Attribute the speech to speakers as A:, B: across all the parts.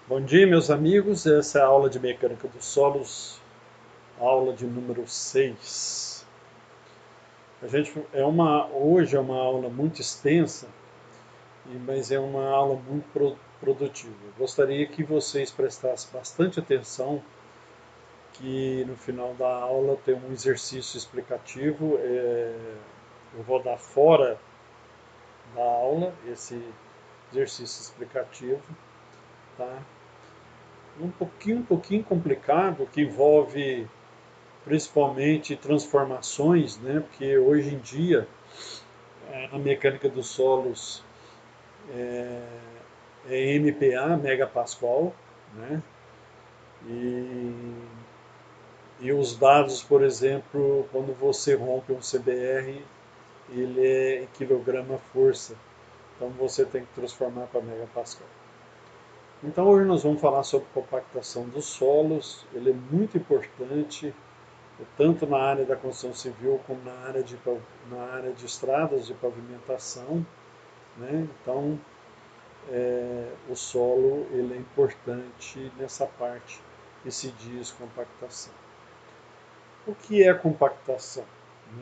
A: Bom dia, meus amigos. Essa é a aula de mecânica dos solos, aula de número 6. Hoje é uma aula muito extensa, mas é uma aula muito produtiva. Eu gostaria que vocês prestassem bastante atenção, que no final da aula tem um exercício explicativo. Eu vou dar fora da aula esse exercício explicativo, tá? Um pouquinho complicado, que envolve principalmente transformações, né? Porque hoje em dia, na mecânica dos solos, é MPa, megapascal, né? E, e os dados, por exemplo, quando você rompe um CBR, ele é em quilograma-força. Então você tem que transformar para megapascal. Então hoje nós vamos falar sobre compactação dos solos. Ele é muito importante, tanto na área da construção civil como na área de estradas de pavimentação, né? Então, o solo ele é importante nessa parte que se diz compactação. O que é compactação?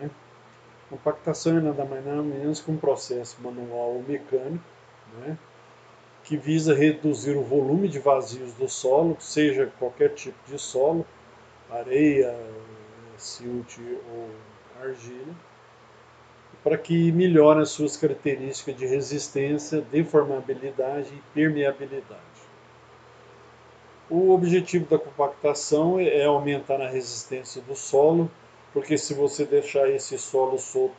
A: Né? Compactação é nada mais nada menos que um processo manual ou mecânico, né? Que visa reduzir o volume de vazios do solo, seja qualquer tipo de solo, areia, silt ou argila, para que melhore as suas características de resistência, deformabilidade e permeabilidade. O objetivo da compactação é aumentar a resistência do solo, porque se você deixar esse solo solto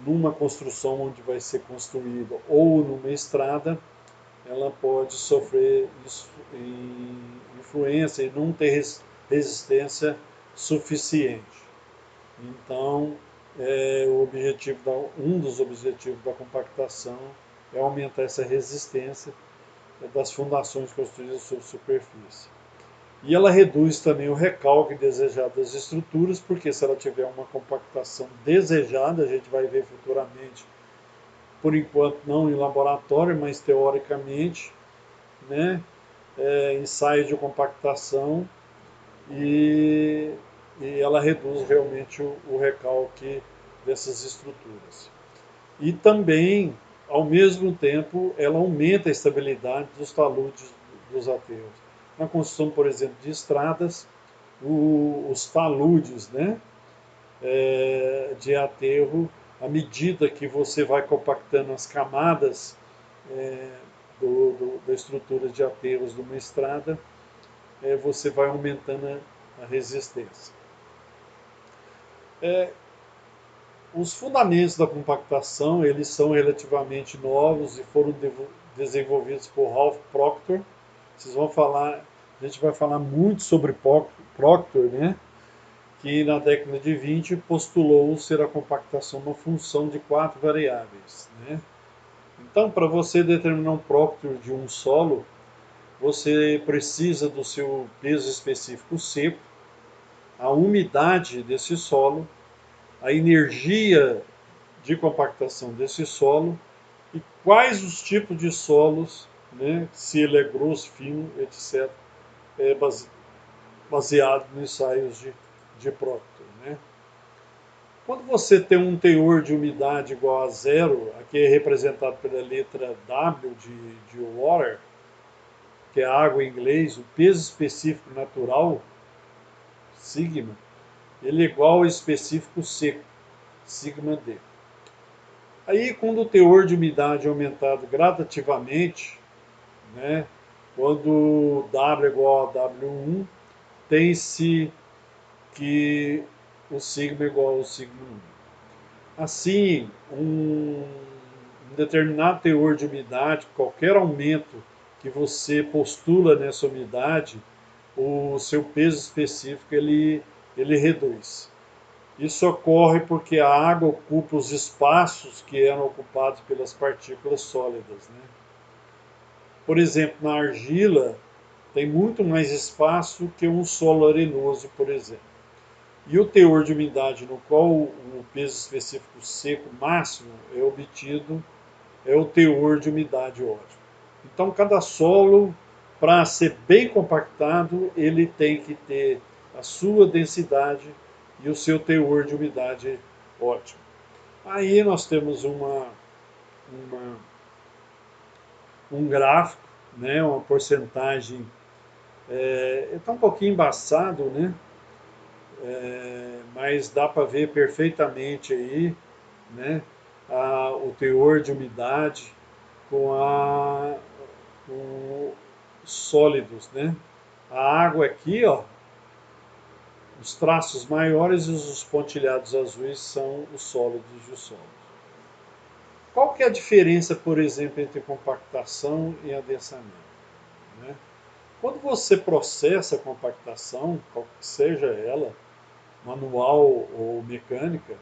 A: numa construção onde vai ser construída ou numa estrada, ela pode sofrer influência e não ter resistência suficiente. Então, um dos objetivos da compactação é aumentar essa resistência das fundações construídas sobre superfície. E ela reduz também o recalque desejado das estruturas, porque se ela tiver uma compactação desejada, a gente vai ver futuramente, por enquanto não em laboratório, mas teoricamente, né, ensaios de compactação e, e ela reduz realmente o recalque dessas estruturas. E também, ao mesmo tempo, ela aumenta a estabilidade dos taludes dos aterros. Na construção, por exemplo, de estradas, os taludes, né, de aterro, à medida que você vai compactando as camadas da estrutura de aterros de uma estrada, você vai aumentando a resistência. Os fundamentos da compactação eles são relativamente novos e foram desenvolvidos por Ralph Proctor. A gente vai falar muito sobre Proctor, né? Que na década de 20 postulou ser a compactação uma função de 4 variáveis. Né? Então, para você determinar um Proctor de um solo, você precisa do seu peso específico seco, a umidade desse solo, a energia de compactação desse solo e quais os tipos de solos, né, se ele é grosso, fino, etc., é baseado nos ensaios de Proctor. Né? Quando você tem um teor de umidade igual a zero, aqui é representado pela letra W de water, que é água em inglês, o peso específico natural, sigma, ele é igual ao específico seco, sigma D. Aí, quando o teor de umidade é aumentado gradativamente, né, quando W é igual a W1, tem-se que o sigma é igual ao sigma 1. Assim, um determinado teor de umidade, qualquer aumento que você postula nessa umidade, o seu peso específico ele reduz. Isso ocorre porque a água ocupa os espaços que eram ocupados pelas partículas sólidas. Né? Por exemplo, na argila tem muito mais espaço que um solo arenoso, por exemplo. E o teor de umidade no qual o peso específico seco máximo é obtido é o teor de umidade ótimo. Então, cada solo para ser bem compactado, ele tem que ter a sua densidade e o seu teor de umidade ótimo. Aí nós temos uma um gráfico, né, uma porcentagem, está um pouquinho embaçado, né, mas dá para ver perfeitamente aí, né, o teor de umidade com, com os sólidos, né. A água aqui, ó, os traços maiores e os pontilhados azuis são os sólidos e os sólidos. Qual que é a diferença, por exemplo, entre compactação e adensamento, né? Quando você processa a compactação, qual que seja ela, manual ou mecânica,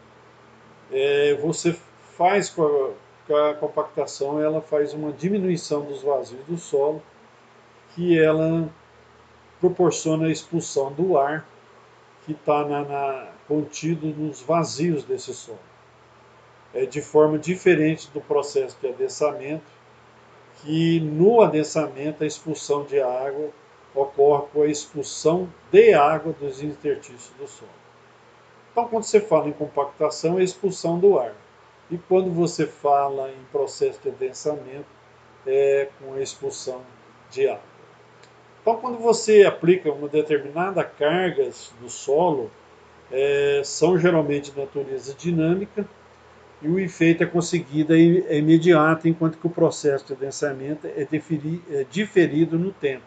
A: você faz com a compactação, ela faz uma diminuição dos vazios do solo, que ela proporciona a expulsão do ar que está contido nos vazios desse solo. É de forma diferente do processo de adensamento, que no adensamento a expulsão de água ocorre com a expulsão de água dos interstícios do solo. Então, quando você fala em compactação, é a expulsão do ar. E quando você fala em processo de adensamento, é com a expulsão de água. Então, quando você aplica uma determinada carga no solo, são geralmente de natureza dinâmica, e o efeito é conseguido é imediato, enquanto que o processo de adensamento é diferido no tempo.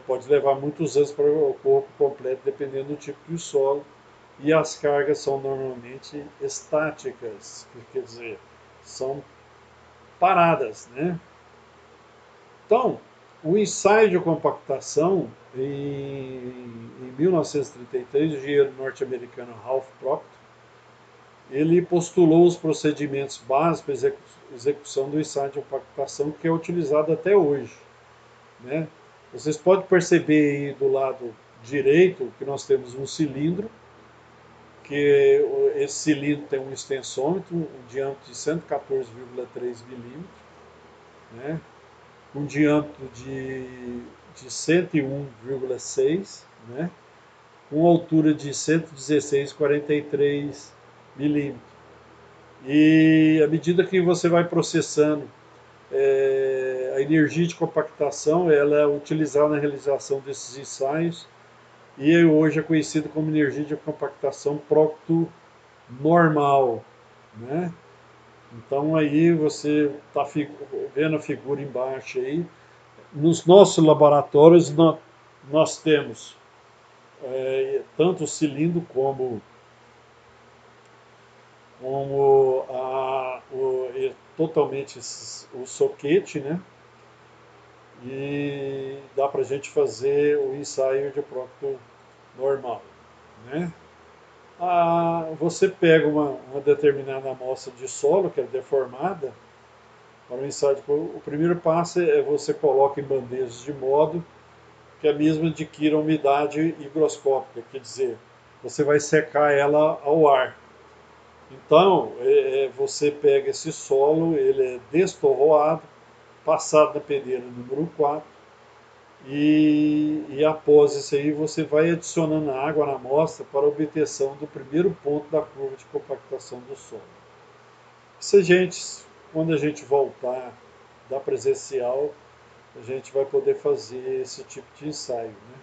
A: Pode levar muitos anos para o corpo completo, dependendo do tipo de solo, e as cargas são normalmente estáticas, que quer dizer, são paradas, né? Então, o ensaio de compactação, em 1933, o engenheiro norte-americano Ralph Proctor, ele postulou os procedimentos básicos para execução do ensaio de compactação, que é utilizado até hoje, né? Vocês podem perceber aí do lado direito que nós temos um cilindro, que esse cilindro tem um extensômetro, um diâmetro de 114,3 milímetros, né? Um diâmetro de 101,6, né? Com altura de 116,43 milímetros. E à medida que você vai processando, a energia de compactação ela é utilizada na realização desses ensaios, e hoje é conhecido como energia de compactação Proctor normal, né? Então aí você está vendo a figura embaixo aí. Nos nossos laboratórios nós temos tanto o cilindro como totalmente o soquete, né? E dá para a gente fazer o ensaio de Proctor normal, né? Você pega uma determinada amostra de solo, que é deformada, para o ensaio. O primeiro passo é você coloca em bandejas de modo que a mesma adquira umidade higroscópica, quer dizer, você vai secar ela ao ar. Então, você pega esse solo, ele é destorroado, passado na peneira número 4, e após isso aí você vai adicionando água na amostra para a obtenção do primeiro ponto da curva de compactação do solo. Quando a gente voltar da presencial, a gente vai poder fazer esse tipo de ensaio, né?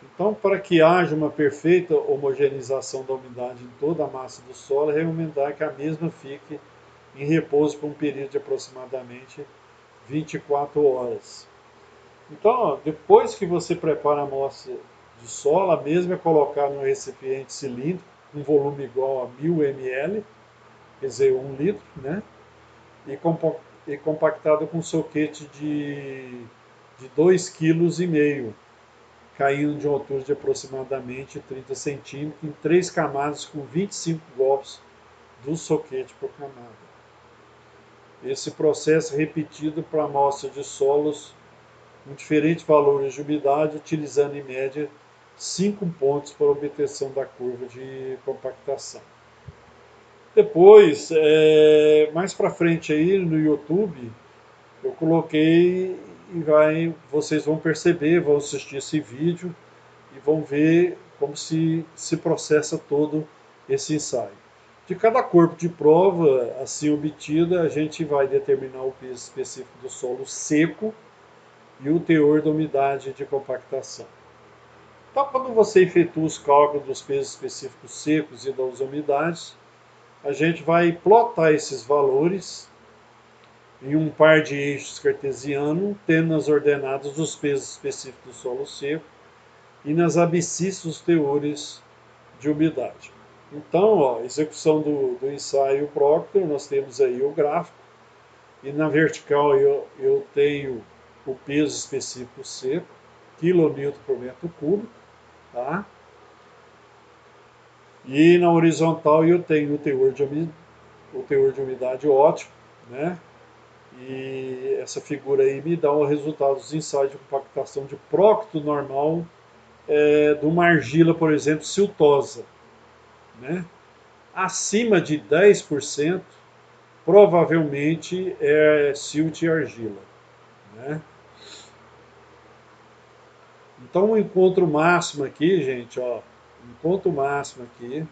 A: Então, para que haja uma perfeita homogeneização da umidade em toda a massa do solo, é recomendar que a mesma fique em repouso por um período de aproximadamente 24 horas. Então, depois que você prepara a amostra de solo, a mesma é colocada em um recipiente cilíndrico com volume igual a 1000 ml, quer dizer, 1 litro, né? E compactada com um soquete de 2,5 kg, caindo de uma altura de aproximadamente 30 centímetros, em 3 camadas com 25 golpes do soquete por camada. Esse processo é repetido para amostras de solos com diferentes valores de umidade, utilizando em média 5 pontos para obtenção da curva de compactação. Depois, mais para frente aí no YouTube, eu coloquei vocês vão perceber, vão assistir esse vídeo e vão ver como se processa todo esse ensaio. De cada corpo de prova assim obtida, a gente vai determinar o peso específico do solo seco e o teor da umidade de compactação. Então, quando você efetua os cálculos dos pesos específicos secos e das umidades, a gente vai plotar esses valores em um par de eixos cartesiano, tendo nas ordenadas os pesos específicos do solo seco e nas abscissas os teores de umidade. Então, ó, execução do ensaio Proctor, nós temos aí o gráfico, e na vertical eu tenho o peso específico seco, kN por metro cúbico, tá? E na horizontal eu tenho o teor de umidade ótimo, né? E essa figura aí me dá o resultado dos ensaios de compactação de Proctor normal de uma argila, por exemplo, siltosa, né? Acima de 10%, provavelmente é silt e argila, né? Então o encontro máximo aqui, gente, ó, o encontro máximo aqui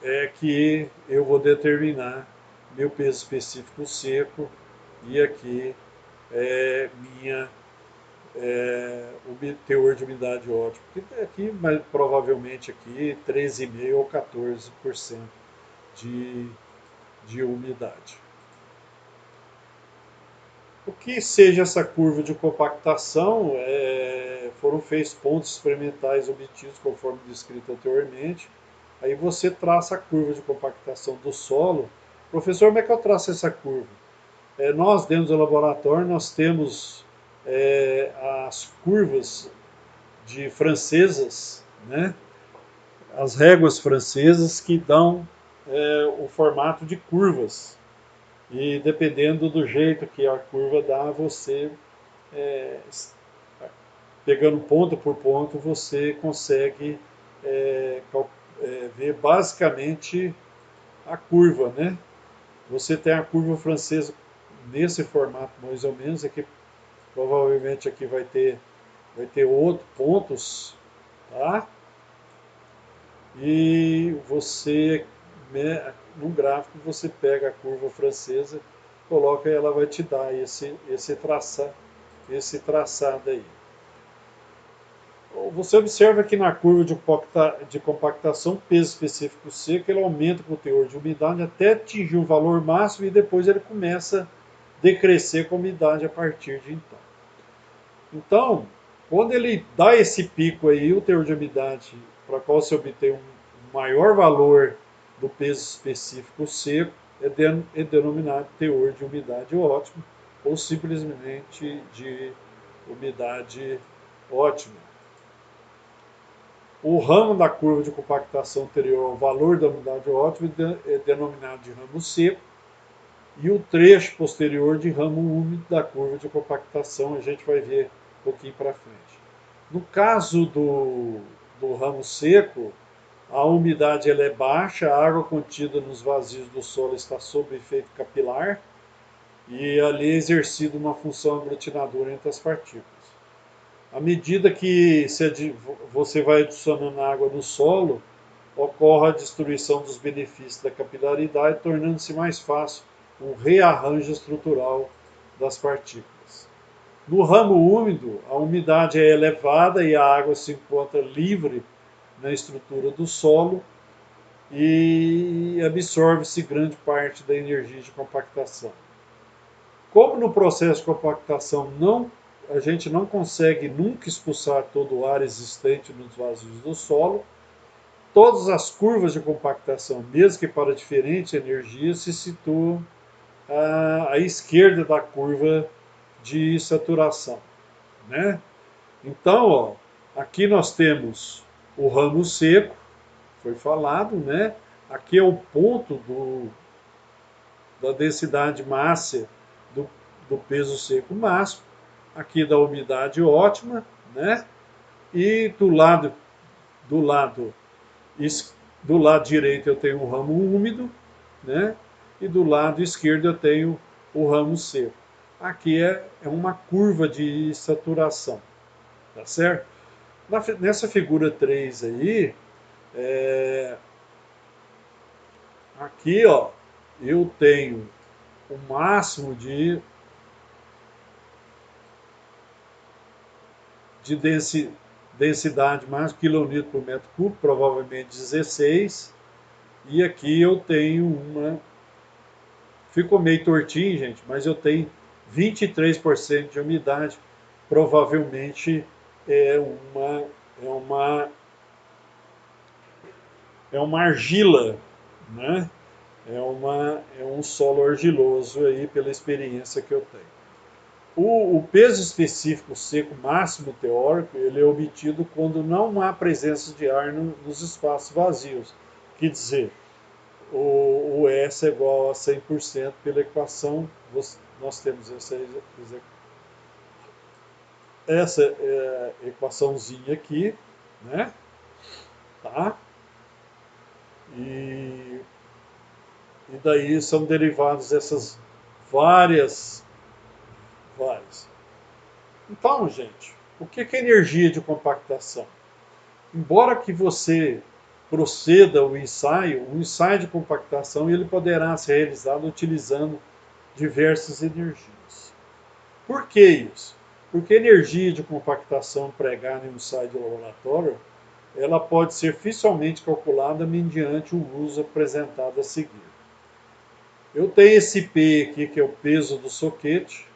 A: é que eu vou determinar meu peso específico seco e aqui minha o teor de umidade ótimo. Aqui, mas provavelmente aqui 13,5% ou 14% de, de umidade. O que seja essa curva de compactação, foram feitos pontos experimentais obtidos conforme descrito anteriormente. Aí você traça a curva de compactação do solo. Professor, como é que eu traço essa curva? Nós, dentro do laboratório, nós temos as curvas de francesas, né? As réguas francesas que dão o formato de curvas. E dependendo do jeito que a curva dá, você, é, pegando ponto por ponto, você consegue ver basicamente a curva, né? Você tem a curva francesa nesse formato mais ou menos, aqui provavelmente aqui vai ter outros pontos, tá? E você, né, no gráfico, você pega a curva francesa, coloca e ela vai te dar esse traçado aí. Você observa que na curva de compactação, peso específico seco, ele aumenta com o teor de umidade até atingir um valor máximo e depois ele começa a decrescer com a umidade a partir de então. Então, quando ele dá esse pico aí, o teor de umidade para qual se obtém um maior valor do peso específico seco é denominado teor de umidade ótimo ou simplesmente de umidade ótima. O ramo da curva de compactação anterior ao valor da umidade ótima é denominado de ramo seco e o trecho posterior de ramo úmido da curva de compactação a gente vai ver um pouquinho para frente. No caso do ramo seco, a umidade ela é baixa, a água contida nos vazios do solo está sob efeito capilar e ali é exercida uma função aglutinadora entre as partículas. À medida que você vai adicionando água no solo, ocorre a destruição dos benefícios da capilaridade, tornando-se mais fácil o rearranjo estrutural das partículas. No ramo úmido, a umidade é elevada e a água se encontra livre na estrutura do solo e absorve-se grande parte da energia de compactação. Como no processo de compactação a gente não consegue nunca expulsar todo o ar existente nos vazios do solo, todas as curvas de compactação, mesmo que para diferentes energias, se situam à esquerda da curva de saturação, né? Então, ó, aqui nós temos o ramo seco, foi falado, né? Aqui é o ponto da densidade máxima do peso seco máximo, aqui da umidade ótima, né? E do lado do lado direito eu tenho um ramo úmido, né? e do lado esquerdo eu tenho o ramo seco. Aqui é uma curva de saturação, tá certo? Nessa figura 3 aí, aqui ó, eu tenho o máximo de densidade mais quilonewton por metro cúbico, provavelmente 16. E aqui eu tenho uma. Ficou meio tortinho, gente, mas eu tenho 23% de umidade. Provavelmente é uma, é uma, é uma argila, né? É um solo argiloso aí, pela experiência que eu tenho. O peso específico seco máximo teórico, ele é obtido quando não há presença de ar nos espaços vazios. Quer dizer, o S é igual a 100% pela equação, nós temos essa equaçãozinha aqui, né? Tá? E, e daí são derivadas essas várias, várias. Então, gente, o que é energia de compactação? Embora que você proceda o ensaio de compactação ele poderá ser realizado utilizando diversas energias. Por que isso? Porque a energia de compactação empregada em um ensaio de laboratório, ela pode ser facilmente calculada mediante o uso apresentado a seguir. Eu tenho esse P aqui, que é o peso do soquete,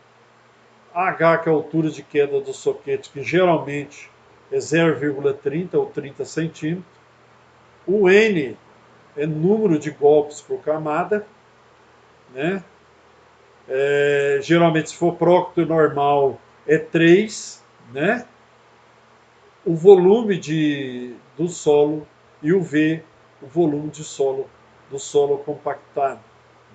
A: H, que é a altura de queda do soquete, que geralmente é 0,30 ou 30 centímetros. O N é número de golpes por camada, né? Geralmente, se for prócto normal, é 3, né? O volume do solo e o V, o volume de solo do solo compactado,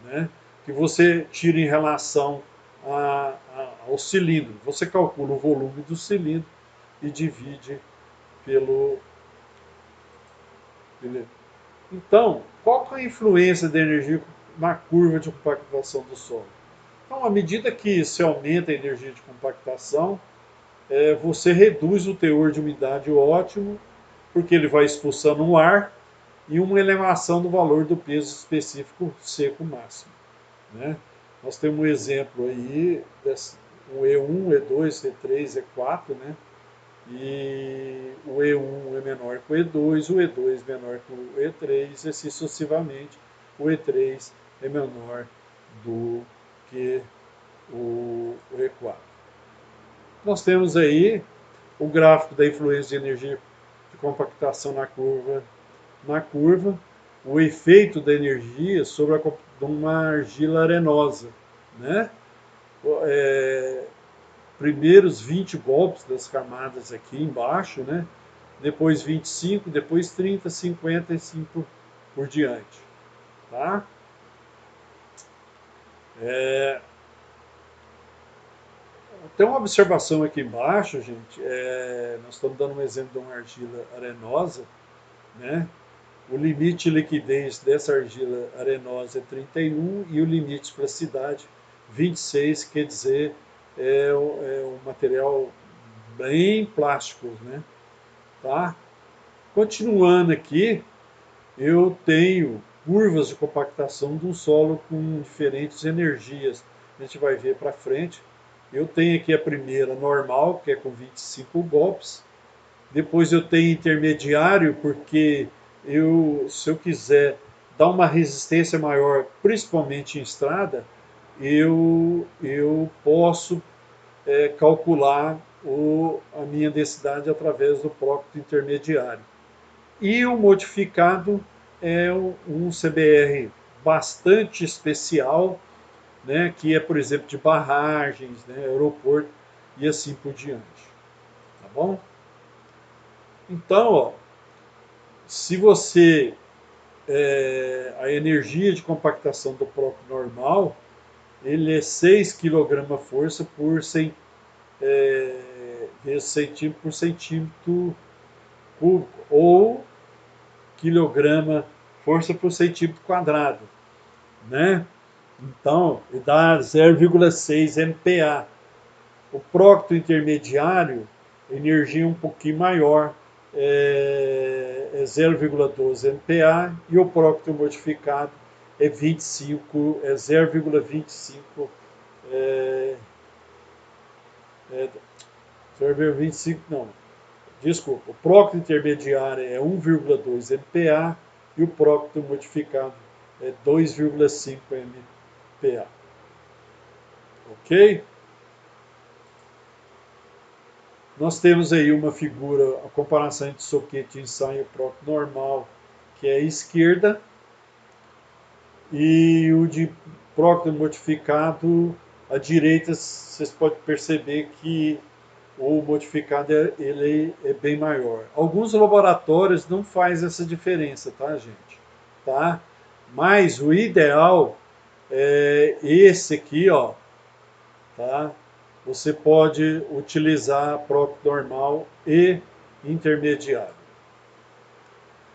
A: né? Que você tira em relação ao cilindro. Você calcula o volume do cilindro e divide pelo. Então, qual é a influência da energia na curva de compactação do solo? Então, à medida que se aumenta a energia de compactação, você reduz o teor de umidade ótimo, porque ele vai expulsando o ar, e uma elevação do valor do peso específico seco máximo, né? Nós temos um exemplo aí, o E1, E2, E3, E4, né? E o E1 é menor que o E2, o E2 é menor que o E3, e assim sucessivamente. O E3 é menor do que o E4. Nós temos aí o gráfico da influência de energia de compactação na curva, o efeito da energia sobre uma argila arenosa, né? Primeiros 20 golpes das camadas aqui embaixo, né? Depois 25, depois 30, 55 por diante, tá? Tem uma observação aqui embaixo, gente. Nós estamos dando um exemplo de uma argila arenosa, né? O limite de liquidez dessa argila arenosa é 31 e o limite de plasticidade 26, quer dizer, um material bem plástico, né? Tá? Continuando aqui, eu tenho curvas de compactação de um solo com diferentes energias. A gente vai ver para frente. Eu tenho aqui a primeira normal, que é com 25 golpes. Depois eu tenho intermediário, porque se eu quiser dar uma resistência maior, principalmente em estrada, eu posso calcular a minha densidade através do próprio intermediário. E o modificado é um CBR bastante especial, né, que é, por exemplo, de barragens, né, aeroporto e assim por diante. Tá bom? Então, ó, se você a energia de compactação do próprio normal, ele é 6 kg força por vezes centímetro por centímetro cúbico, ou quilograma força por centímetro quadrado, né? Então, ele dá 0,6 MPa. O prócto intermediário, energia um pouquinho maior, é 0,12 MPa, e o prócto modificado é 25, é 0,25 é, é, 0,25 não, desculpa, o prócto intermediário é 1,2 MPa e o prócto modificado é 2,5 MPa. Ok? Nós temos aí uma figura, a comparação entre soquete e ensaio próprio normal, que é a esquerda, e o de prócto modificado à direita. Vocês podem perceber que o modificado ele é bem maior. Alguns laboratórios não faz essa diferença, tá, gente? Tá? Mas o ideal é esse aqui, ó, tá? Você pode utilizar próprio normal e intermediário.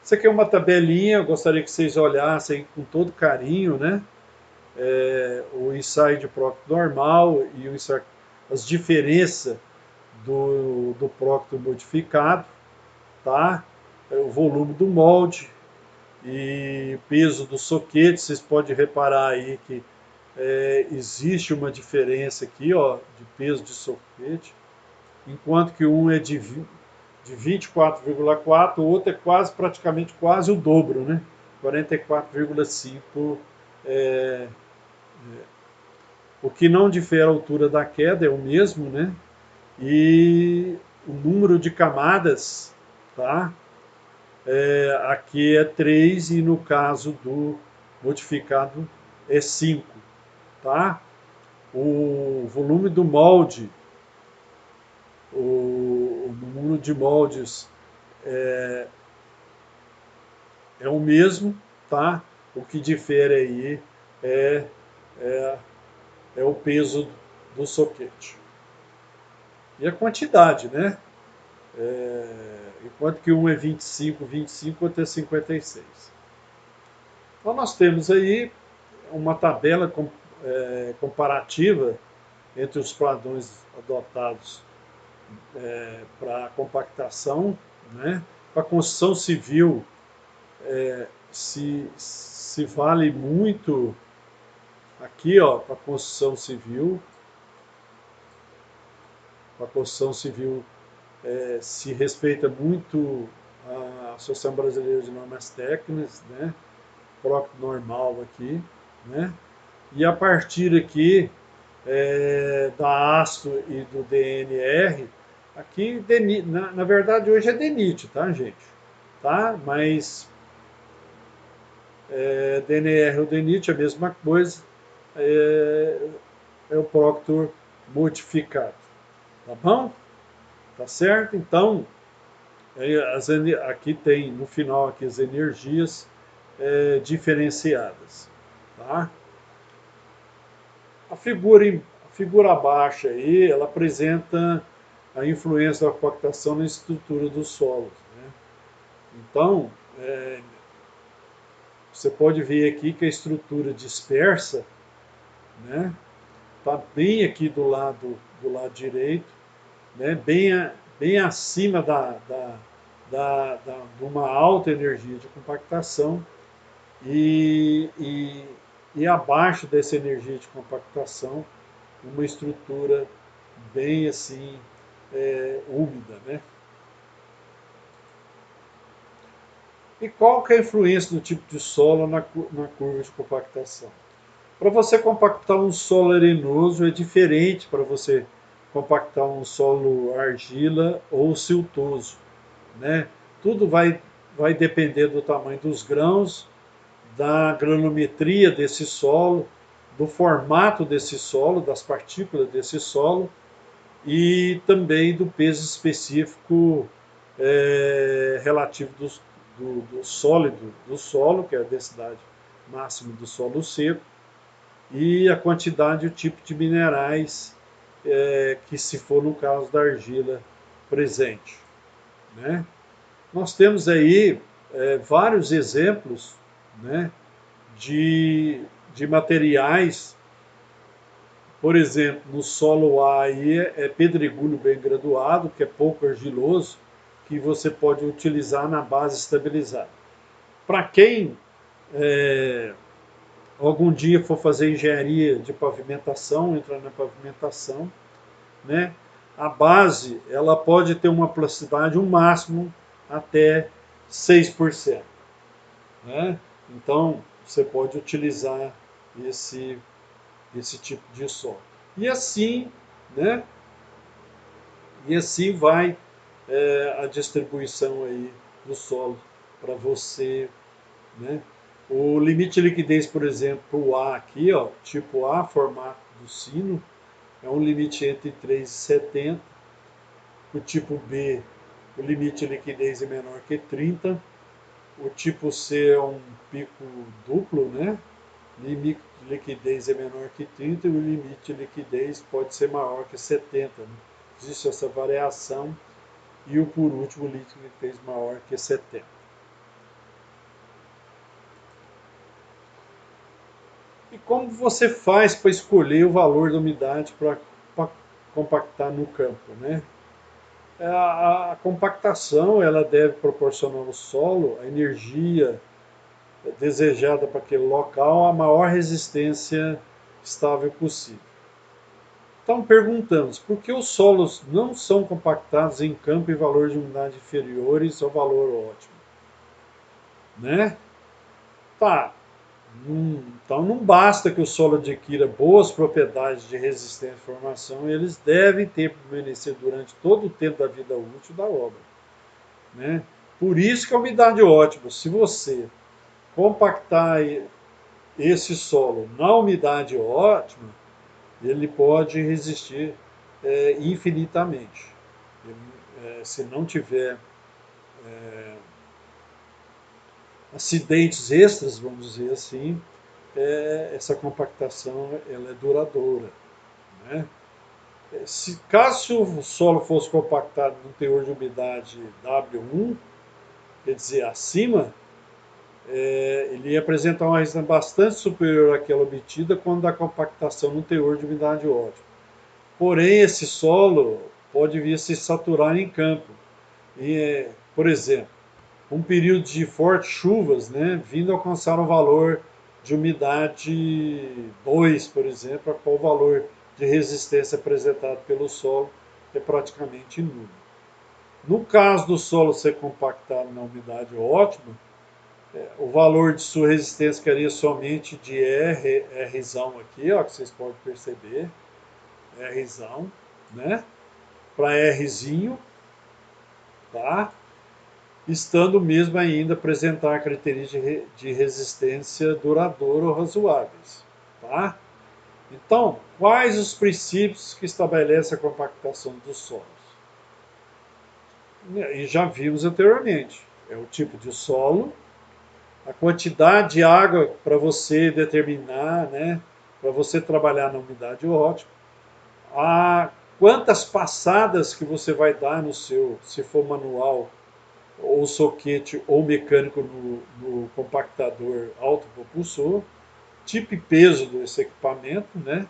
A: Isso aqui é uma tabelinha, eu gostaria que vocês olhassem com todo carinho, né? O ensaio de próprio normal e o ensaio, as diferenças do prócto modificado, tá? O volume do molde e peso do soquete. Vocês podem reparar aí que existe uma diferença aqui, ó, de peso de soquete, enquanto que um é de 24,4, o outro é praticamente quase o dobro, né? 44,5. É, o que não difere a altura da queda é o mesmo, né? E o número de camadas, tá? Aqui é 3 e no caso do modificado é 5, tá? O volume do molde, o número de moldes é o mesmo, tá? O que difere aí é, é, é o peso do soquete. E a quantidade, né? Enquanto que um é 25, outro é 56. Então nós temos aí uma tabela comparativa entre os padrões adotados para compactação, né? Para construção civil, se vale muito aqui, ó, para construção civil. Para construção civil se respeita muito a Associação Brasileira de Normas Técnicas, né? Próprio normal aqui, né? E a partir aqui da ASTO e do DNR, aqui, na verdade, hoje é DENIT, tá, gente? Tá? Mas DNR ou DENIT é a mesma coisa, é, é o Proctor modificado, tá bom? Tá certo? Então, aqui tem, no final, aqui as energias diferenciadas, tá? A figura abaixo aí, ela apresenta a influência da compactação na estrutura dos solos, né? Então, você pode ver aqui que a estrutura dispersa, né, está bem aqui do lado direito, né, bem acima de uma alta energia de compactação e, e, e abaixo dessa energia de compactação uma estrutura bem assim úmida, né? E qual que é a influência do tipo de solo na curva de compactação? Para você compactar um solo arenoso é diferente para você compactar um solo argila ou siltoso, né? Tudo vai depender do tamanho dos grãos, da granulometria desse solo, do formato desse solo, das partículas desse solo e também do peso específico relativo do sólido do solo, que é a densidade máxima do solo seco, e a quantidade e o tipo de minerais que se for no caso da argila presente, né? Nós temos aí vários exemplos, né, de materiais. Por exemplo, no solo A aí é pedregulho bem graduado, que é pouco argiloso, que você pode utilizar na base estabilizada. Para quem algum dia for fazer engenharia de pavimentação, entrar na pavimentação, né? A base ela pode ter uma plasticidade, um máximo até 6%. Né? Então você pode utilizar esse, esse tipo de solo. E assim, né? E assim vai a distribuição aí do solo para você, né? O limite de liquidez, por exemplo, o A aqui, ó, tipo A, formato do sino, é um limite entre 3,70. O tipo B, o limite de liquidez é menor que 30. O tipo C é um pico duplo, né? Limite de liquidez é menor que 30 e o limite de liquidez pode ser maior que 70. Né? Existe essa variação. E o por último, o limite de liquidez maior que 70. E como você faz para escolher o valor da umidade para compactar no campo, né? A compactação ela deve proporcionar ao solo a energia desejada para aquele local, a maior resistência estável possível. Então perguntamos, por que os solos não são compactados em campo em valores de umidade inferiores ao valor ótimo? Né? Tá, então não basta que o solo adquira boas propriedades de resistência à formação, eles devem ter permanecido durante todo o tempo da vida útil da obra. Né? Por isso que a umidade é ótima. Se você compactar esse solo na umidade ótima, ele pode resistir infinitamente. Ele, se não tiver acidentes extras, vamos dizer assim, essa compactação ela é duradoura. Né? Caso o solo fosse compactado no teor de umidade W1, quer dizer, acima, ele ia apresentar uma resistência bastante superior àquela obtida quando da compactação no teor de umidade ótimo. Porém, esse solo pode vir a se saturar em campo. E, por exemplo, um período de fortes chuvas, né, vindo a alcançar um valor de umidade 2, por exemplo, a qual o valor de resistência apresentado pelo solo é praticamente nulo. No caso do solo ser compactado na umidade ótima, o valor de sua resistência ficaria somente de Rzão aqui, ó, que vocês podem perceber, Rzão, né? Para Rzinho, tá? Estando mesmo ainda apresentar características de resistência duradoura ou razoáveis, tá? Então, quais os princípios que estabelecem a compactação dos solos? E já vimos anteriormente, é o tipo de solo, a quantidade de água para você determinar, né, para você trabalhar na umidade ótima, a quantas passadas que você vai dar no seu, se for manual, ou soquete ou mecânico no compactador autopropulsor, tipo e peso desse equipamento, né?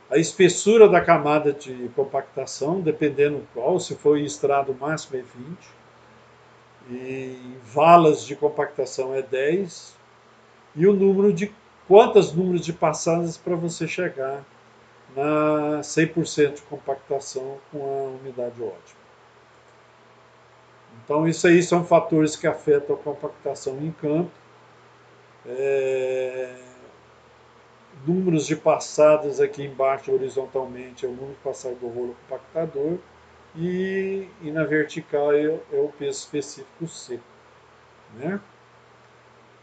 A: A espessura da camada de compactação, dependendo qual, se for em estrado máximo é 20, e valas de compactação é 10, e o número de quantos números de passadas para você chegar na 100% de compactação com a umidade ótima. Então, isso aí são fatores que afetam a compactação em campo. É, números de passadas aqui embaixo horizontalmente é o número de passadas do rolo compactador e na vertical é o peso específico C. Né?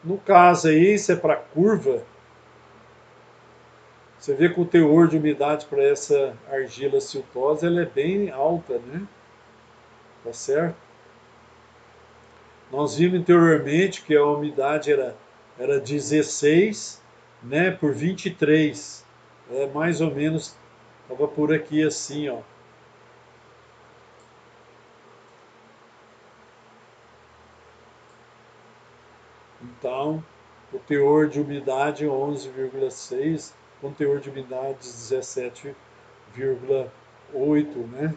A: No caso aí, isso é para curva, você vê que o teor de umidade para essa argila siltosa ela é bem alta, né? Tá certo? Nós vimos anteriormente que a umidade era 16, né, por 23. Mais ou menos, estava por aqui assim, ó. Então, o teor de umidade 11,6, com teor de umidade 17,8, né?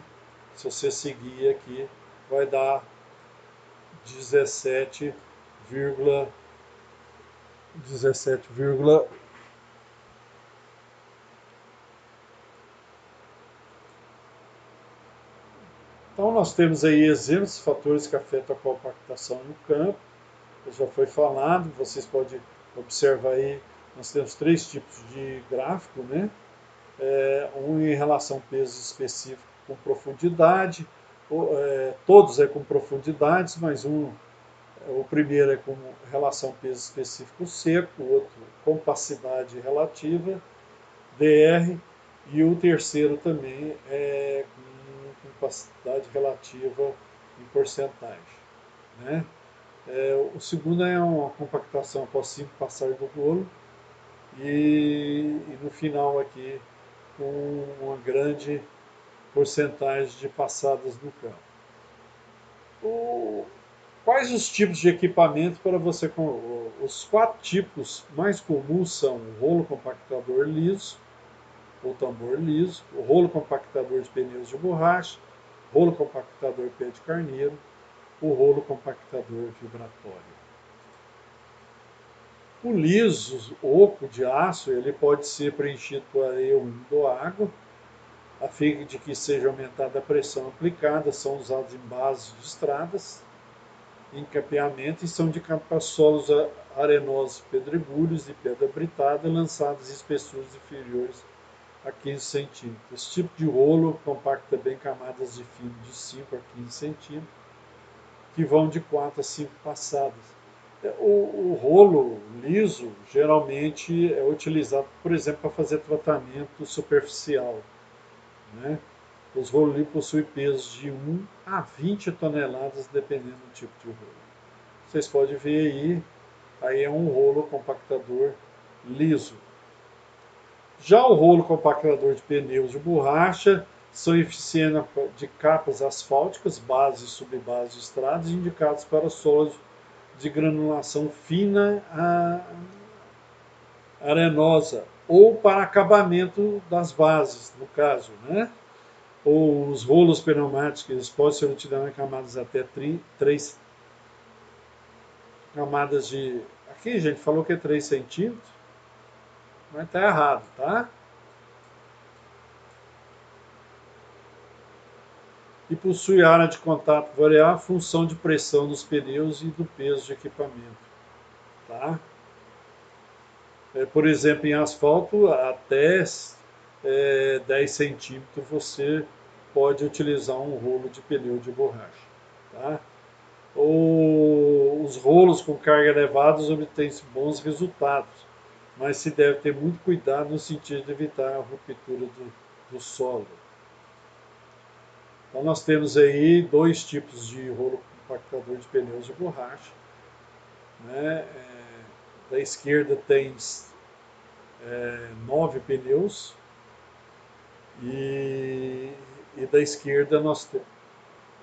A: Se você seguir aqui, vai dar 17, então nós temos aí exemplos de fatores que afetam a compactação no campo. Já foi falado, vocês podem observar aí, nós temos três tipos de gráfico, né? Um em relação ao peso específico com profundidade, todos com profundidades, mas o primeiro é com relação ao peso específico seco, o outro compacidade relativa, DR, e o terceiro também é com compacidade relativa em porcentagem, né? O segundo é uma compactação após 5 passar do rolo e no final aqui com uma grande porcentagem de passadas no campo. Quais os tipos de equipamento para você? Os 4 tipos mais comuns são o rolo compactador liso, ou tambor liso, o rolo compactador de pneus de borracha, rolo compactador pé de carneiro, o rolo compactador vibratório. O liso, oco de aço, ele pode ser preenchido por areia úmida ou água, a fim de que seja aumentada a pressão aplicada, são usados em bases de estradas, em capeamento e são de solos arenosos, pedregulhos e pedra britada, lançados em espessuras inferiores a 15 centímetros. Esse tipo de rolo compacta bem camadas de fibra de 5 a 15 centímetros, que vão de 4 a 5 passadas. O rolo liso geralmente é utilizado, por exemplo, para fazer tratamento superficial, né? Os rolos lisos possuem pesos de 1 a 20 toneladas, dependendo do tipo de rolo. Vocês podem ver aí é um rolo compactador liso. Já o rolo compactador de pneus de borracha são eficientes de capas asfálticas, bases e subbases de estradas, indicados para solos de granulação fina a arenosa, ou para acabamento das bases, no caso, né? Ou os rolos pneumáticos, eles podem ser utilizados em camadas até 3 camadas de... Aqui, a gente falou que é 3 centímetros, mas está errado, tá? E possui área de contato variável, função de pressão dos pneus e do peso de equipamento, tá? Por exemplo, em asfalto, até 10 centímetros você pode utilizar um rolo de pneu de borracha, tá? Os rolos com carga elevada obtêm bons resultados, mas se deve ter muito cuidado no sentido de evitar a ruptura do solo. Então nós temos aí 2 tipos de rolo compactador de pneus de borracha, né? Da esquerda tem 9 pneus e da esquerda nós temos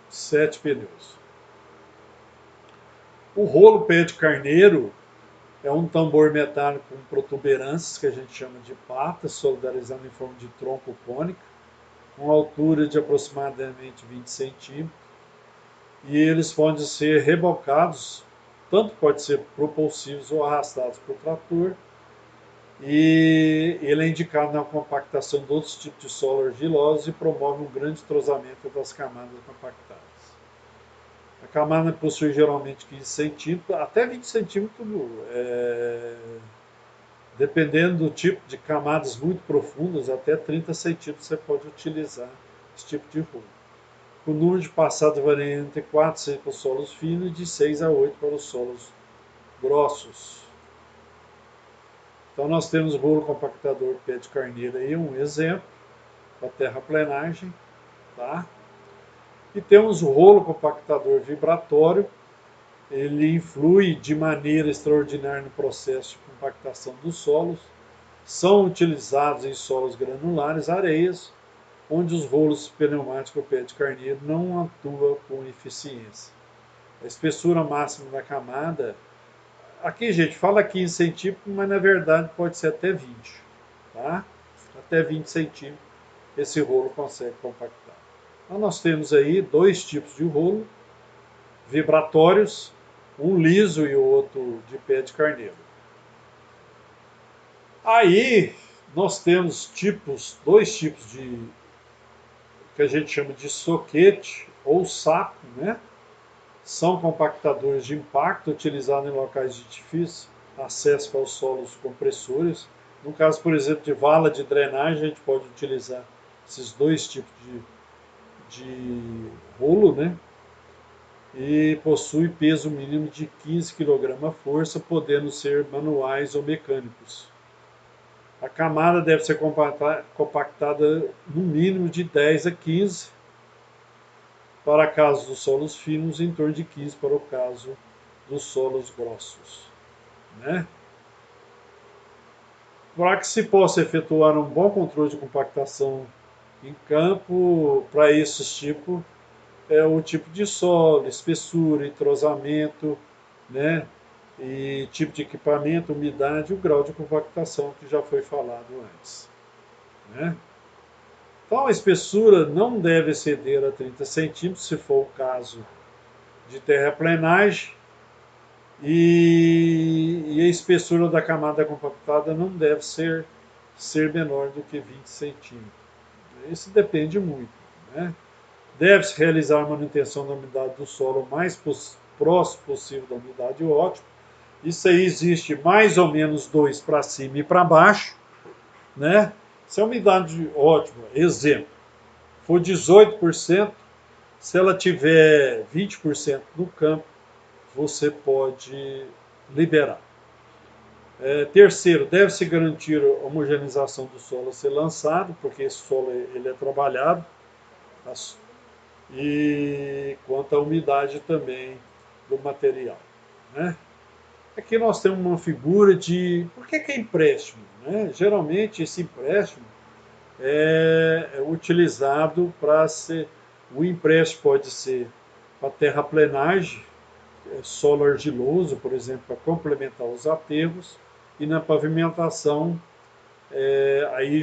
A: 7 pneus. O rolo pé de carneiro é um tambor metálico com protuberâncias, que a gente chama de patas, solidarizado em forma de tronco cônico, com altura de aproximadamente 20 centímetros. E eles podem ser rebocados, tanto pode ser propulsivos ou arrastados por trator. E ele é indicado na compactação de outros tipos de solo argilosos e promove um grande entrosamento das camadas compactadas. A camada possui geralmente 15 centímetros, até 20 centímetros, dependendo do tipo de camadas muito profundas, até 30 centímetros você pode utilizar esse tipo de rolo. O número de passadas varia entre 4 a 6 para os solos finos e de 6 a 8 para os solos grossos. Então nós temos o rolo compactador pé de carneiro aí, um exemplo, para terraplenagem, tá? E temos o rolo compactador vibratório, ele influi de maneira extraordinária no processo de compactação dos solos. São utilizados em solos granulares, areias, onde os rolos pneumáticos pé de carneiro não atuam com eficiência. A espessura máxima da camada, Aqui, gente, fala 15 centímetros, mas na verdade pode ser até 20, tá? Até 20 centímetros esse rolo consegue compactar. Então nós temos aí dois tipos de rolo, vibratórios, um liso e o outro de pé de carneiro. Aí nós temos dois tipos de que a gente chama de soquete ou sapo, né? São compactadores de impacto utilizados em locais de difícil acesso aos solos compressores. No caso, por exemplo, de vala de drenagem, a gente pode utilizar esses dois tipos de rolo, né? E possui peso mínimo de 15 kg a força, podendo ser manuais ou mecânicos. A camada deve ser compactada no mínimo de 10 a 15 para casos dos solos finos, em torno de 15 para o caso dos solos grossos, né? Para que se possa efetuar um bom controle de compactação em campo, para esses tipos, é o tipo de solo, espessura, entrosamento, né? E tipo de equipamento, umidade e o grau de compactação que já foi falado antes, né? Então a espessura não deve exceder a 30 centímetros, se for o caso de terraplenagem, e a espessura da camada compactada não deve ser menor do que 20 centímetros. Isso depende muito, né? Deve-se realizar a manutenção da umidade do solo o mais próximo possível da umidade ótima. Isso aí existe mais ou menos 2 para cima e para baixo, né? Se a umidade ótima, exemplo, for 18%, se ela tiver 20% no campo, você pode liberar. Terceiro, deve-se garantir a homogeneização do solo a ser lançado, porque esse solo ele é trabalhado. E quanto à umidade também do material, né? Aqui nós temos uma figura de... Por que é empréstimo? Né? Geralmente esse empréstimo é utilizado para ser... O empréstimo pode ser para terraplenagem, solo argiloso, por exemplo, para complementar os aterros, e na pavimentação, aí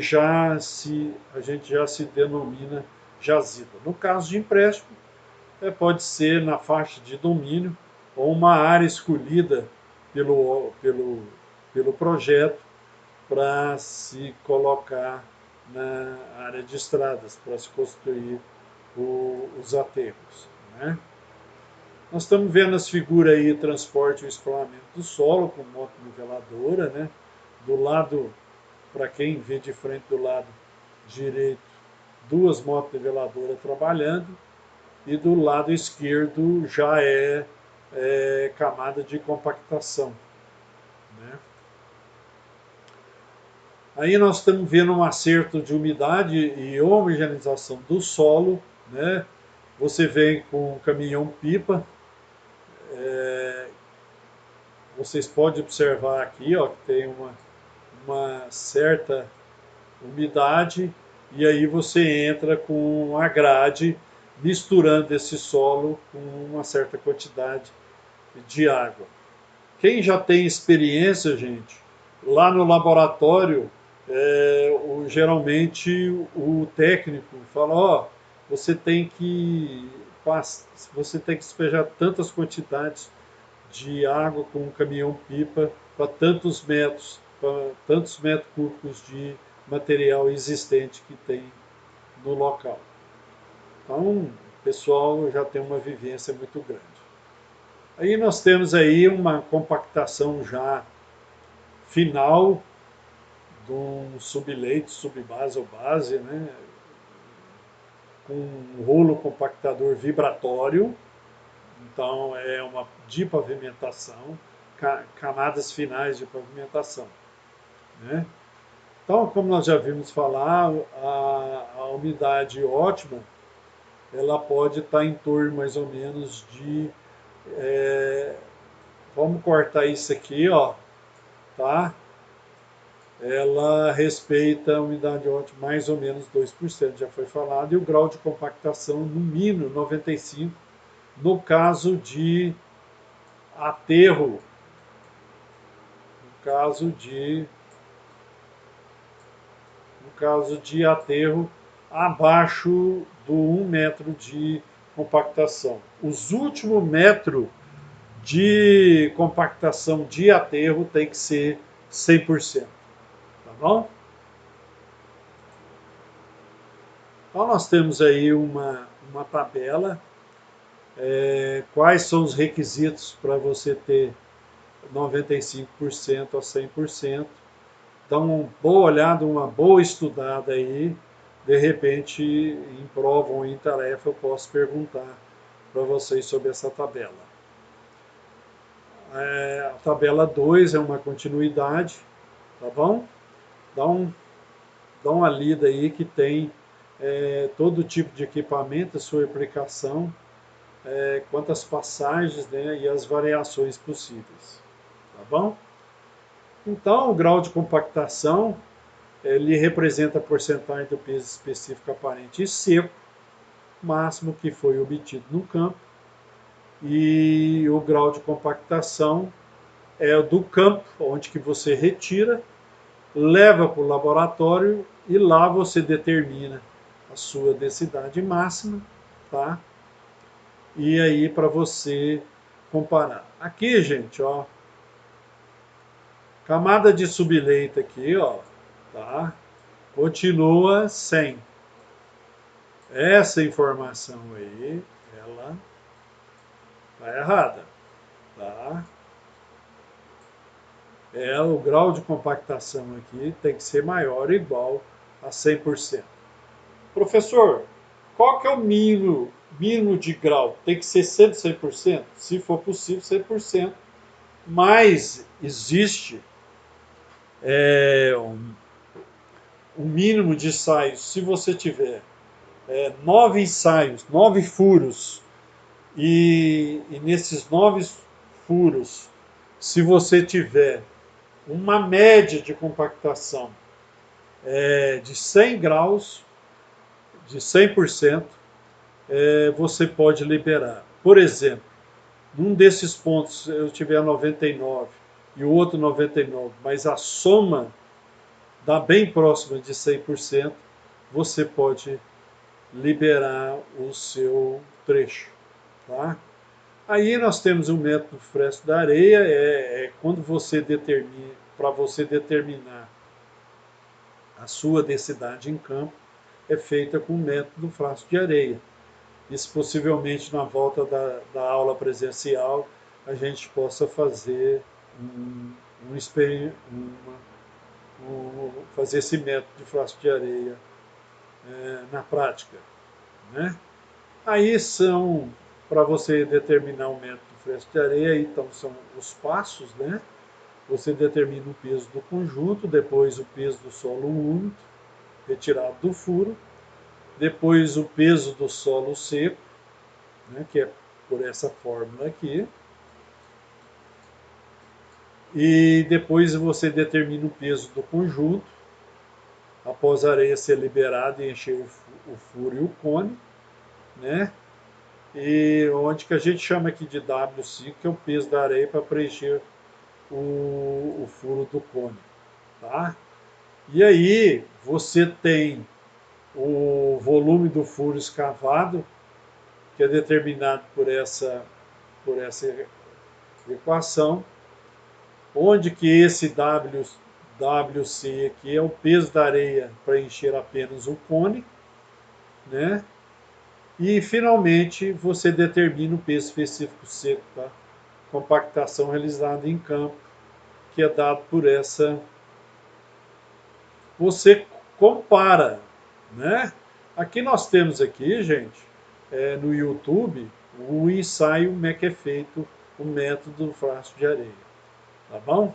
A: a gente já se denomina jazida. No caso de empréstimo, pode ser na faixa de domínio ou uma área escolhida pelo projeto para se colocar na área de estradas, para se construir os aterros, né? Nós estamos vendo as figuras aí, transporte e escoamento do solo, com moto-niveladora, né? Do lado, para quem vê de frente do lado direito, duas moto-niveladoras trabalhando, e do lado esquerdo já camada de compactação, né? Aí nós estamos vendo um acerto de umidade e homogeneização do solo, né? Você vem com um caminhão-pipa, vocês podem observar aqui, ó, que tem uma certa umidade, e aí você entra com a grade misturando esse solo com uma certa quantidade de água. Quem já tem experiência, gente, lá no laboratório, geralmente o técnico fala, ó, você tem que despejar tantas quantidades de água com um caminhão-pipa para tantos metros cúbicos de material existente que tem no local. Então, o pessoal já tem uma vivência muito grande. Aí nós temos aí uma compactação já final de um subleito, subbase ou base, né? Com um rolo compactador vibratório. Então é uma de pavimentação, camadas finais de pavimentação, né? Então, como nós já vimos falar, a umidade ótima, ela pode estar em torno mais ou menos de... vamos cortar isso aqui, ó, tá? Ela respeita a umidade ótima mais ou menos 2%, já foi falado, e o grau de compactação no mínimo 95%, no caso de aterro no caso de aterro abaixo do 1 metro de compactação. Os últimos metros de compactação de aterro tem que ser 100%, tá bom? Então nós temos aí uma tabela, quais são os requisitos para você ter 95% a 100%. Dá uma boa olhada, uma boa estudada aí. De repente, em prova ou em tarefa, eu posso perguntar para vocês sobre essa tabela. A tabela 2 é uma continuidade, tá bom? Dá uma lida aí que tem todo tipo de equipamento, a sua aplicação, quantas passagens, né, e as variações possíveis, tá bom? Então, o grau de compactação, ele representa a porcentagem do peso específico aparente e seco, máximo que foi obtido no campo, e o grau de compactação é o do campo, onde que você retira, leva para o laboratório e lá você determina a sua densidade máxima, tá? E aí para você comparar. Aqui, gente, ó, camada de subleito aqui, ó, tá? Continua 100. Essa informação aí, ela tá errada, tá? O grau de compactação aqui tem que ser maior ou igual a 100%. Professor, qual que é o mínimo de grau? Tem que ser 100%? Se for possível, 100%. Mas existe um mínimo de ensaios. Se você tiver 9 ensaios, 9 furos, e nesses 9 furos, se você tiver uma média de compactação de 100 graus, de 100%, você pode liberar. Por exemplo, num desses pontos eu tiver 99 e o outro 99, mas a soma dá bem próxima de 100%, você pode liberar o seu trecho, tá? Aí nós temos o método Fresco da Areia, quando você determina, para você determinar a sua densidade em campo, é feita com o método Frasco de Areia. Isso possivelmente na volta da aula presencial a gente possa fazer fazer esse método de Frasco de Areia na prática, né? Aí são, para você determinar o método de Frasco de Areia, então são os passos, né? Você determina o peso do conjunto, depois o peso do solo úmido, retirado do furo, depois o peso do solo seco, né, que é por essa fórmula aqui, e depois você determina o peso do conjunto, após a areia ser liberada e encher o furo e o cone, né? E onde que a gente chama aqui de W5, que é o peso da areia para preencher o furo do cone, tá? E aí você tem o volume do furo escavado, que é determinado por essa equação, onde que esse WC aqui é o peso da areia para encher apenas o cone, né? E finalmente você determina o peso específico seco, tá? Compactação realizada em campo, que é dado por essa. Você compara, né? Aqui nós temos aqui, gente, no YouTube, o ensaio como é que é feito o método Frasco de Areia, tá bom?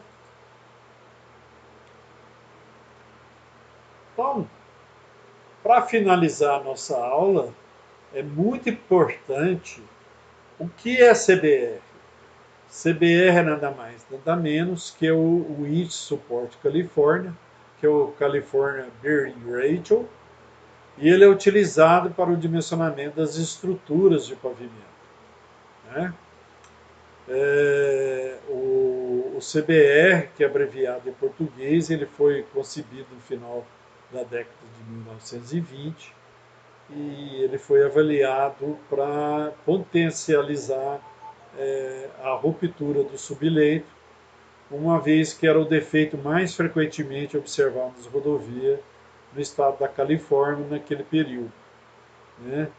A: Então, para finalizar a nossa aula, é muito importante o que é CBR. CBR é nada mais, nada menos que o Índice Suporte Califórnia, que é o California Bearing Ratio, e ele é utilizado para o dimensionamento das estruturas de pavimento, né? O CBR, que é abreviado em português, ele foi concebido no final da década de 1920 e ele foi avaliado para potencializar a ruptura do subleito, uma vez que era o defeito mais frequentemente observado nas rodovias no estado da Califórnia naquele período, né?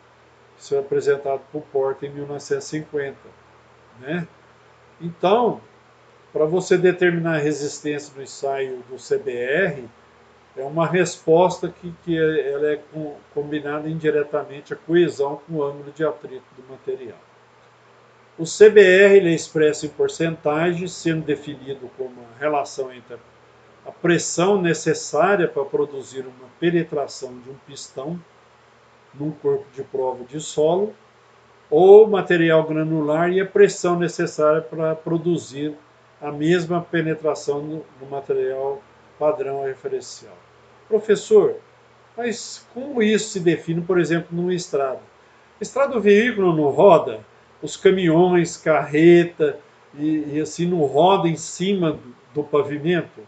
A: Isso é apresentado por Porter em 1950, né? Então, para você determinar a resistência do ensaio do CBR, é uma resposta que ela é combinada indiretamente à coesão com o ângulo de atrito do material. O CBR ele é expresso em porcentagem, sendo definido como a relação entre a pressão necessária para produzir uma penetração de um pistão num corpo de prova de solo ou material granular e a pressão necessária para produzir a mesma penetração no material padrão referencial. Professor, mas como isso se define, por exemplo, numa estrada? Estrada do veículo não roda, os caminhões, carreta e assim não roda em cima do pavimento.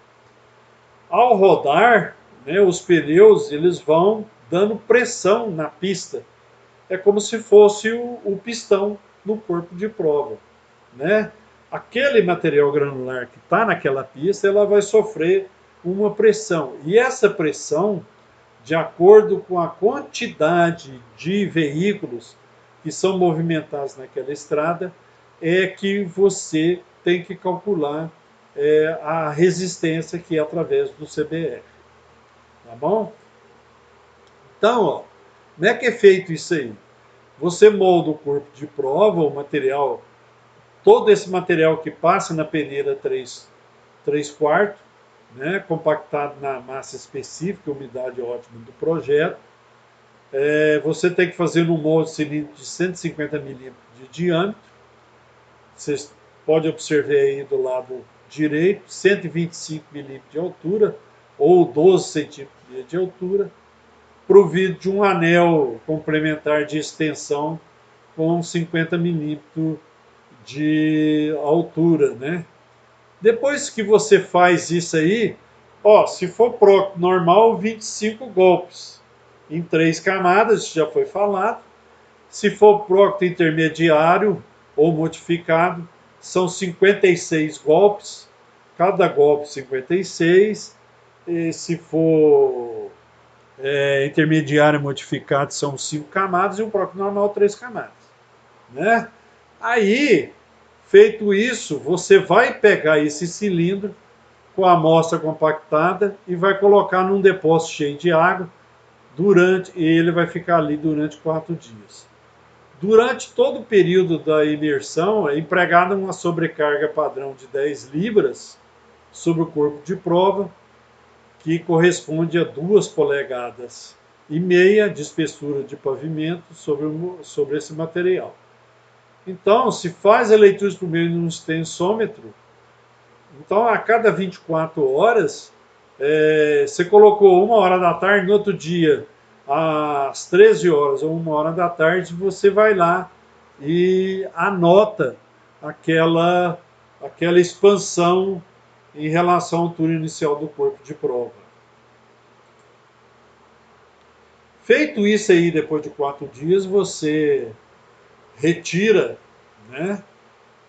A: Ao rodar, né, os pneus eles vão dando pressão na pista. É como se fosse o pistão no corpo de prova, né? Aquele material granular que está naquela pista, ela vai sofrer uma pressão. E essa pressão, de acordo com a quantidade de veículos que são movimentados naquela estrada, é que você tem que calcular a resistência que é através do CBR. Tá bom? Então, ó, como é que é feito isso aí? Você molda o corpo de prova, o material, todo esse material que passa na peneira 3/4, né, compactado na massa específica, umidade ótima do projeto. Você tem que fazer no molde cilíndrico de 150 milímetros de diâmetro. Vocês podem observar aí do lado direito, 125 milímetros de altura, ou 12 centímetros de altura, provido de um anel complementar de extensão com 50 milímetros de altura, né? Depois que você faz isso aí, ó, se for pro normal, 25 golpes em 3 camadas, isso já foi falado. Se for prócto intermediário ou modificado, são 56 golpes, cada golpe 56. E se for intermediário modificado, são 5 camadas e o próprio normal 3 camadas, né? Aí, feito isso, você vai pegar esse cilindro com a amostra compactada e vai colocar num depósito cheio de água e ele vai ficar ali durante 4 dias. Durante todo o período da imersão é empregada uma sobrecarga padrão de 10 libras sobre o corpo de prova, que corresponde a 2,5 polegadas de espessura de pavimento sobre esse material. Então, se faz a leitura por meio de um extensômetro, então a cada 24 horas, você colocou 1 hora da tarde, no outro dia, às 13 horas ou 1 hora da tarde, você vai lá e anota aquela expansão em relação à altura inicial do corpo de prova. Feito isso aí, depois de 4 dias, você retira, né?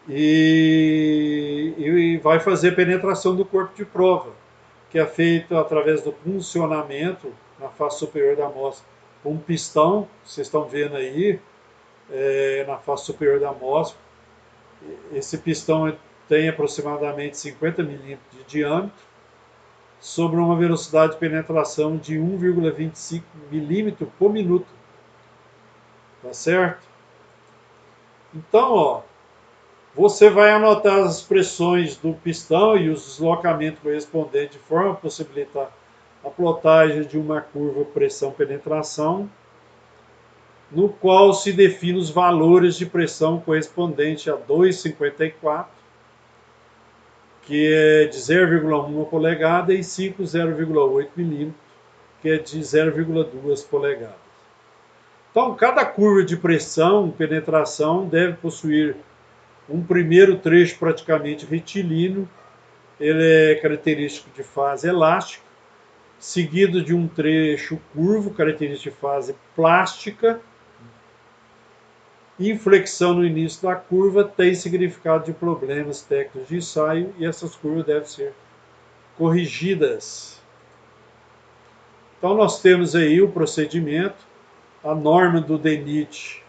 A: E vai fazer penetração do corpo de prova, que é feito através do funcionamento na face superior da amostra com um pistão, vocês estão vendo aí, na face superior da amostra. Esse pistão tem aproximadamente 50 milímetros de diâmetro, sobre uma velocidade de penetração de 1,25 milímetro por minuto. Tá certo? Então, ó, você vai anotar as pressões do pistão e os deslocamentos correspondentes de forma a possibilitar a plotagem de uma curva pressão-penetração, no qual se define os valores de pressão correspondente a 2,54, que é de 0,1 polegada, e 5, 0,8 milímetros, que é de 0,2 polegadas. Então, cada curva de pressão, penetração, deve possuir Um primeiro trecho praticamente retilíneo, ele é característico de fase elástica, seguido de um trecho curvo, característico de fase plástica. Inflexão no início da curva tem significado de problemas técnicos de ensaio e essas curvas devem ser corrigidas. Então nós temos aí o procedimento, a norma do DENIT.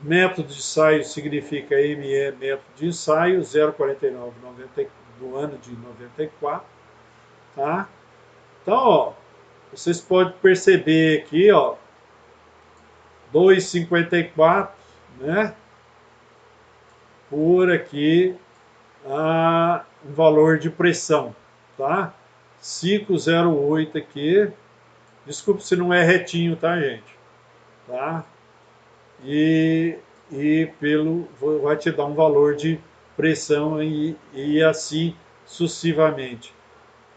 A: Método de ensaio significa ME, método de ensaio, 0,49 do ano de 94. Tá? Então, ó, vocês podem perceber aqui, ó, 2,54, né? Por aqui, um valor de pressão, tá? 5,08 aqui. Desculpe se não é retinho, tá, gente? Tá? E vai te dar um valor de pressão e assim sucessivamente.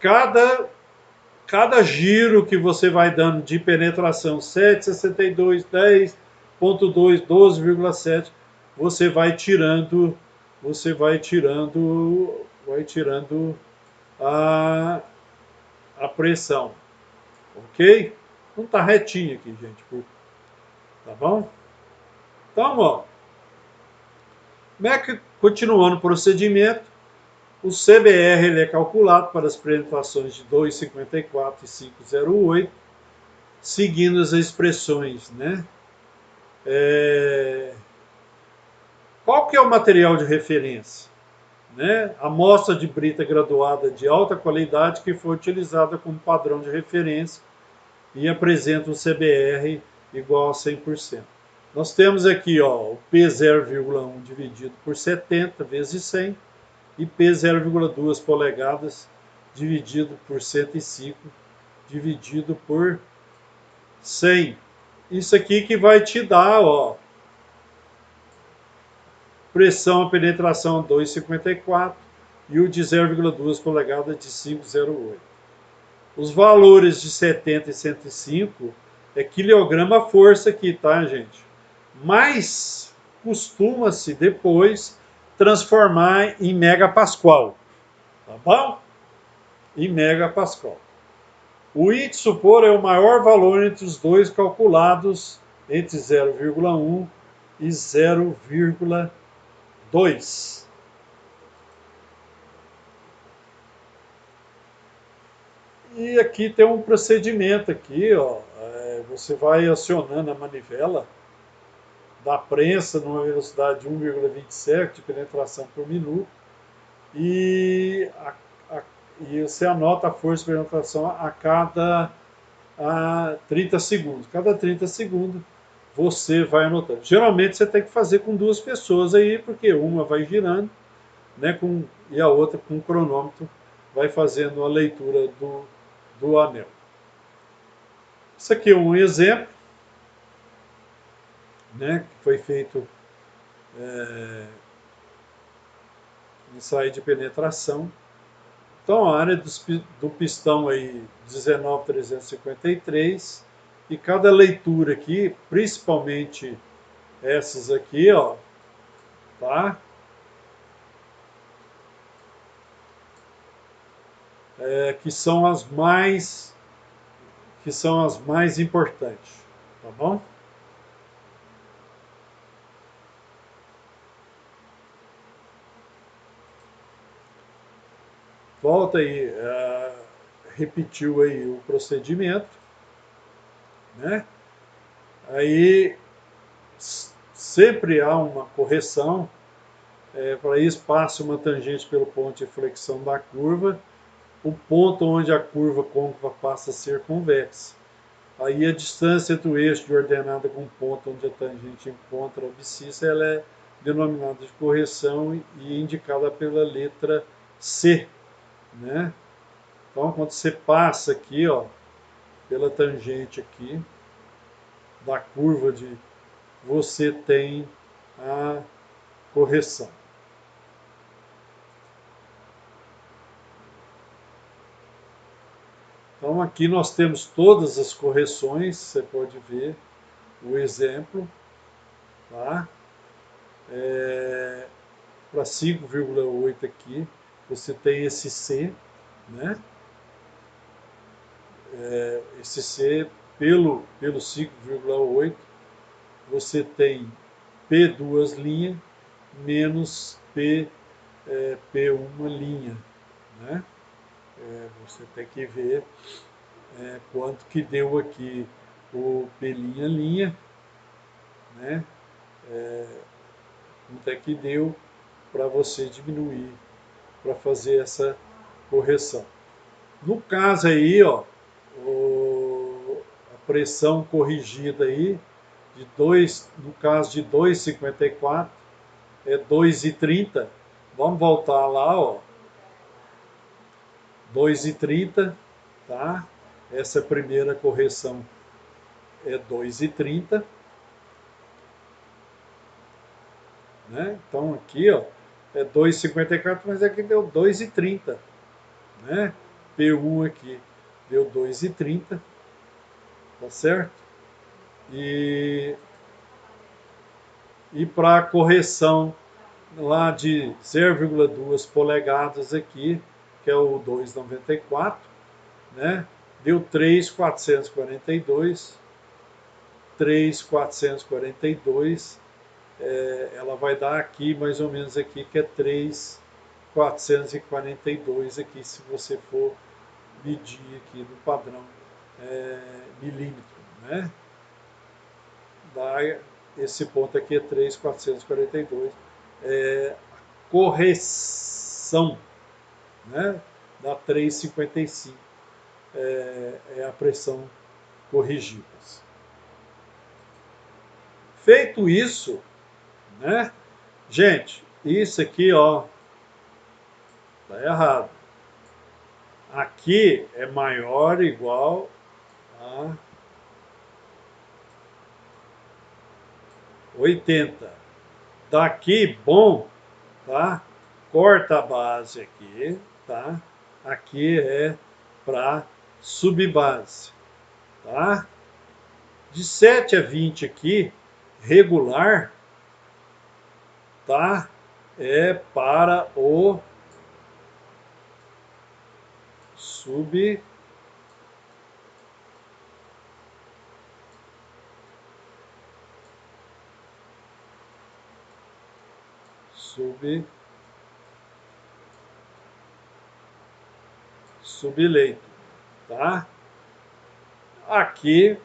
A: Cada giro que você vai dando de penetração, 7,62, 10,2, 12,7, vai tirando a pressão, ok? Não está retinho aqui, gente, tá bom? Então, ó, continuando o procedimento, o CBR ele é calculado para as penetrações de 2,54 e 5,08, seguindo as expressões, né? Qual que é o material de referência? Né? Amostra de brita graduada de alta qualidade que foi utilizada como padrão de referência e apresenta um CBR igual a 100%. Nós temos aqui ó, o P0,1 dividido por 70 vezes 100 e P0,2 polegadas dividido por 105 dividido por 100. Isso aqui que vai te dar, ó, pressão a penetração 2,54 e o de 0,2 polegadas de 5,08. Os valores de 70 e 105 é quilograma-força aqui, tá, gente? Mas costuma-se depois transformar em megapascal, tá bom? Em megapascal. O I de supor é o maior valor entre os dois calculados entre 0,1 e 0,2. E aqui tem um procedimento aqui, ó, você vai acionando a manivela da prensa numa velocidade de 1,27 de penetração por minuto e, e você anota a força de penetração a cada 30 segundos. Cada 30 segundos você vai anotando. Geralmente você tem que fazer com duas pessoas aí, porque uma vai girando, né, e a outra com o cronômetro vai fazendo a leitura do anel. Isso aqui é um exemplo, né, que foi feito ensaio de penetração. Então a área do pistão aí 19,353 e cada leitura aqui, principalmente essas aqui, ó, tá? Que são as mais importantes, tá bom? Volta aí, repetiu aí o procedimento, né? Aí sempre há uma correção, para isso passa uma tangente pelo ponto de flexão da curva, o ponto onde a curva côncava passa a ser convexa. Aí a distância entre o eixo de ordenada com o ponto onde a tangente encontra a abscissa, ela é denominada de correção e indicada pela letra C, né? Então, quando você passa aqui, ó, pela tangente aqui da curva você tem a correção. Então aqui nós temos todas as correções, você pode ver o exemplo, tá? para 5,8 aqui, você tem esse C, né? Esse C pelo 5,8, você tem P duas linhas menos P uma linha, né? Você tem que ver quanto que deu aqui o P linha, né? Quanto é que deu para você diminuir, para fazer essa correção. No caso aí, ó, a pressão corrigida aí, no caso de 2,54, é 2,30. Vamos voltar lá, ó, 2,30, tá? Essa primeira correção é 2,30, né? Então aqui, ó, é 2,54, mas aqui deu 2,30, né? P1 aqui deu 2,30, tá certo? E para a correção lá de 0,2 polegadas aqui, que é o 2,94, né? Deu 3,442. 3,442. Ela vai dar aqui, mais ou menos aqui, que é 3,442 aqui, se você for medir aqui no padrão milímetro, né? Dá esse ponto aqui é 3,442. Correção, né? Dá 3,55. É a pressão corrigida. Feito isso, né? Gente, isso aqui, ó, tá errado. Aqui é maior ou igual a 80. Daqui, bom, tá? Corta a base aqui, tá? Aqui é para subbase, tá? De 7 a 20 aqui, regular, tá? É para o subleito, tá? Aqui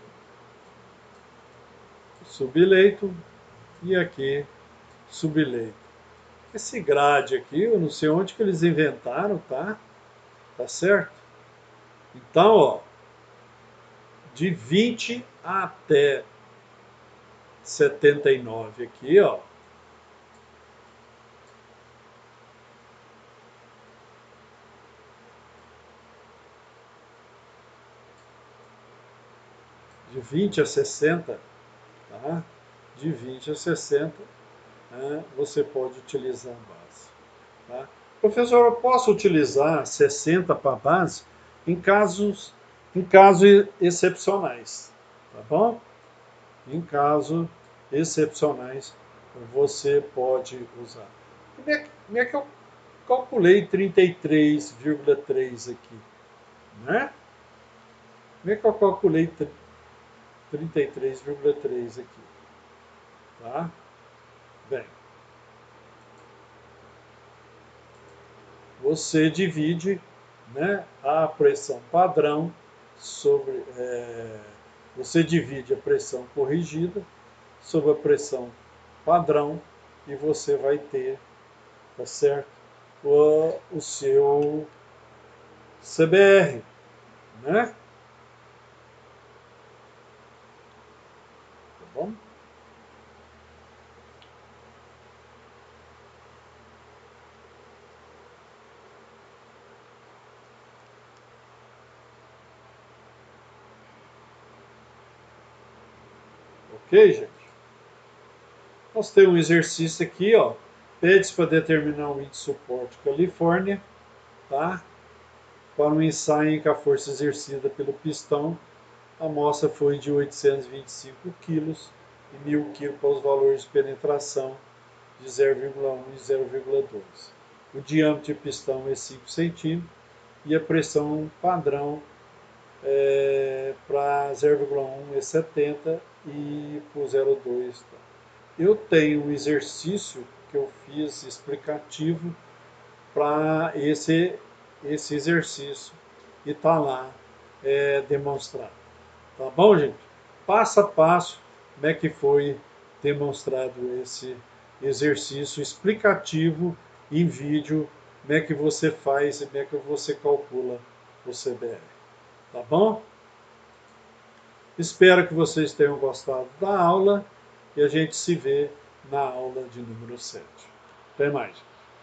A: subleito e aqui subleito. Esse grade aqui, eu não sei onde que eles inventaram, tá? Tá certo? Então, ó, de 20 até 79 aqui, ó. De 20 a 60, tá? De 20 a 60, você pode utilizar a base. Tá? Professor, eu posso utilizar 60 para base em casos excepcionais, tá bom? Em casos excepcionais, você pode usar. Como é que eu calculei 33,3 aqui? Né? Como é que eu calculei 33,3 aqui? Tá? Bem, você divide, né, a pressão padrão sobre. Você divide a pressão corrigida sobre a pressão padrão e você vai ter, tá certo? O seu CBR, né? Tá bom? Ok, gente? Nós temos um exercício aqui, ó. Pede para determinar o índice de suporte Califórnia, tá? Para um ensaio em que a força exercida pelo pistão, a amostra foi de 825 quilos e 1.000 quilos para os valores de penetração de 0,1 e 0,2. O diâmetro de pistão é 5 centímetros e a pressão padrão para 0,1 é 70 e para o 0,2. Eu tenho um exercício que eu fiz explicativo para esse exercício e está lá demonstrado. Tá bom, gente? Passo a passo, como é que foi demonstrado esse exercício explicativo em vídeo, como é que você faz e como é que você calcula o CBR. Tá bom? Espero que vocês tenham gostado da aula e a gente se vê na aula de número 7. Até mais.